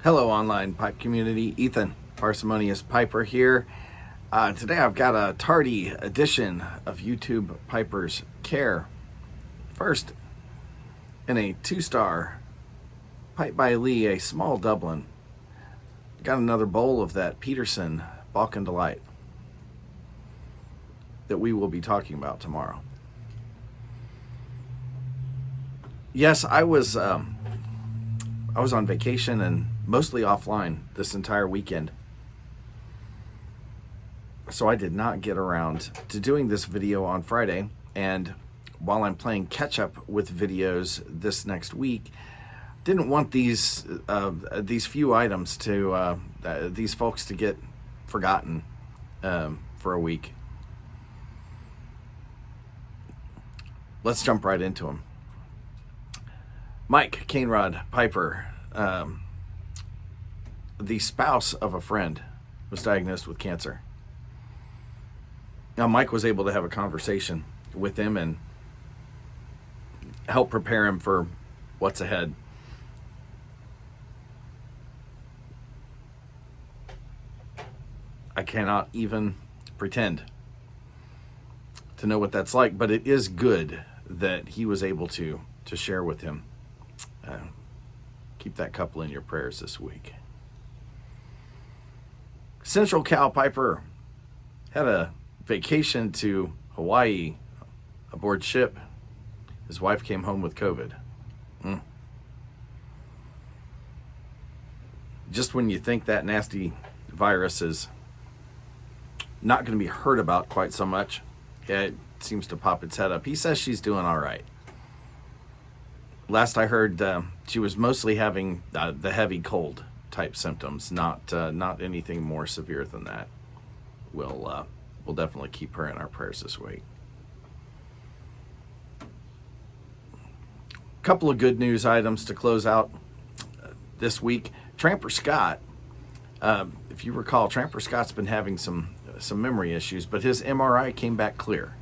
Hello, online pipe community. Ethan, Parsimonious Piper here. Today I've got a tardy edition of YouTube Piper's Care. First, in a 2-star pipe by Lee, a small Dublin. Got another bowl of that Peterson Balkan Delight that we will be talking about tomorrow. Yes, I was on vacation and mostly offline this entire weekend. So I did not get around to doing this video on Friday, and while I'm playing catch up with videos this next week, didn't want these few items to these folks to get forgotten for a week. Let's jump right into them. Mike CaneRodPiper, the spouse of a friend, was diagnosed with cancer. Now, Mike was able to have a conversation with him and help prepare him for what's ahead. I cannot even pretend to know what that's like, but it is good that he was able to share with him. Keep that couple in your prayers this week. Central Cal Piper had a vacation to Hawaii aboard ship. His wife came home with COVID. Just when you think that nasty virus is not going to be heard about quite so much, it seems to pop its head up. He says she's doing all right. Last I heard, she was mostly having the heavy cold type symptoms, not anything more severe than that. We'll definitely keep her in our prayers this week. Couple of good news items to close out this week. Tramper Scott, if you recall, Tramper Scott's been having some memory issues, but his MRI came back clear.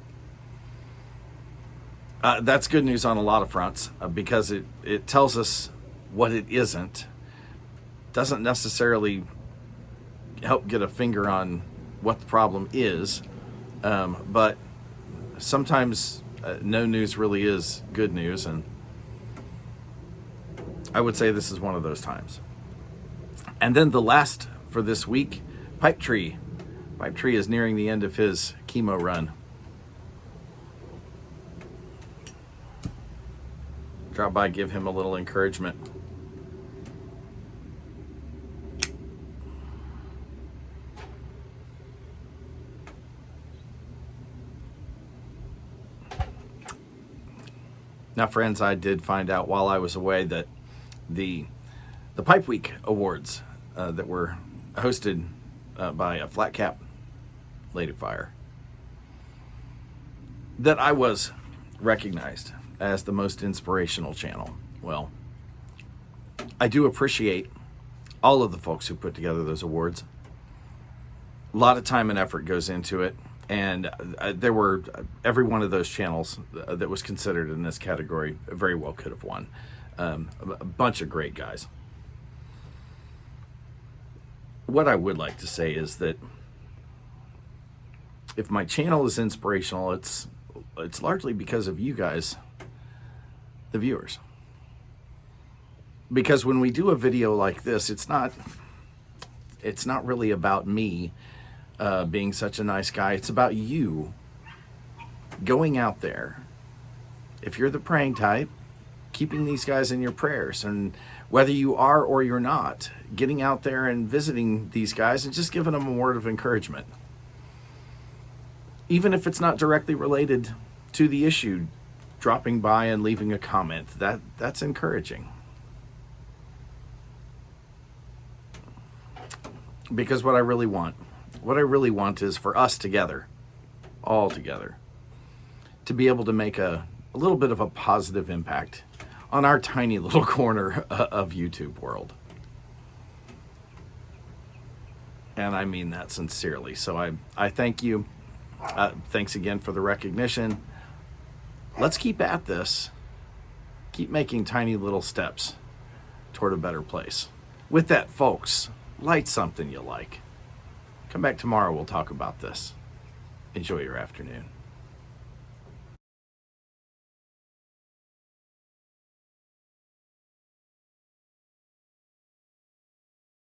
That's good news on a lot of fronts because it tells us what it isn't. Doesn't necessarily help get a finger on what the problem is, but sometimes no news really is good news, and I would say this is one of those times. And then the last for this week, Pipetree. Pipetree is nearing the end of his chemo run. Drop by, give him a little encouragement. Now, friends, I did find out while I was away that the Pipe Week Awards that were hosted by a Flat Cap Lady Fire, that I was recognized as the most inspirational channel. Well, I do appreciate all of the folks who put together those awards. A lot of time and effort goes into it, and there were every one of those channels that was considered in this category very well could have won. A bunch of great guys. What I would like to say is that if my channel is inspirational, it's largely because of you guys, the viewers. Because when we do a video like this, it's not really about me being such a nice guy. It's about you going out there. If you're the praying type, keeping these guys in your prayers, and whether you are or you're not, getting out there and visiting these guys and just giving them a word of encouragement. Even if it's not directly related to the issue, dropping by and leaving a comment, that's encouraging. Because what I really want is for us together, all together, to be able to make a little bit of a positive impact on our tiny little corner of YouTube world. And I mean that sincerely. So I thank you. Thanks again for the recognition. Let's keep at this. Keep making tiny little steps toward a better place. With that, folks, light something you like. Come back tomorrow. We'll talk about this. Enjoy your afternoon.